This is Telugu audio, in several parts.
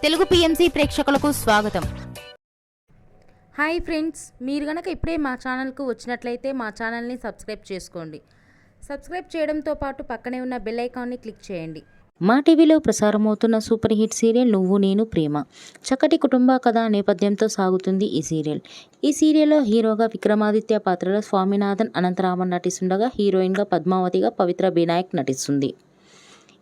తెలుగు పిఎంసి ప్రేక్షకులకు స్వాగతం. హాయ్ ఫ్రెండ్స్, మీరు గనక ఇప్పుడే మా ఛానల్కు వచ్చినట్లయితే మా ఛానల్ని సబ్స్క్రైబ్ చేసుకోండి. సబ్స్క్రైబ్ చేయడంతో పాటు పక్కనే ఉన్న బెల్ ఐకాన్ని క్లిక్ చేయండి. మా టీవీలో ప్రసారమవుతున్న సూపర్ హిట్ సీరియల్ నువ్వు నేను ప్రేమ. చక్కటి కుటుంబ కథ నేపథ్యంతో సాగుతుంది ఈ సీరియల్. ఈ సీరియల్లో హీరోగా విక్రమాదిత్య పాత్రలో స్వామినాథన్ అనంతరామన్ నటిస్తుండగా హీరోయిన్గా పద్మావతిగా పవిత్ర బినాయక్ నటిస్తుంది.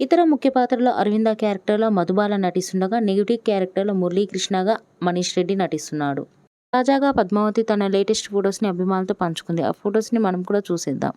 ఇతర ముఖ్య పాత్రలో అరవింద క్యారెక్టర్లో మధుబాల నటిస్తుండగా నెగిటివ్ క్యారెక్టర్లో మురళీకృష్ణగా మనీష్ రెడ్డి నటిస్తున్నాడు. తాజాగా పద్మావతి తన లేటెస్ట్ ఫొటోస్ని అభిమానులతో పంచుకుంది. ఆ ఫొటోస్ని మనం కూడా చూసేద్దాం.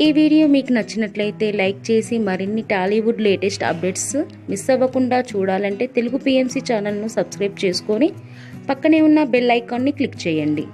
ఈ వీడియో మీకు నచ్చినట్లయితే లైక్ చేసి మరిన్ని టాలీవుడ్ లేటెస్ట్ అప్డేట్స్ మిస్ అవ్వకుండా చూడాలంటే తెలుగు పిఎంసి ఛానల్ను సబ్స్క్రైబ్ చేసుకొని పక్కనే ఉన్న బెల్ ఐకాన్ని క్లిక్ చేయండి.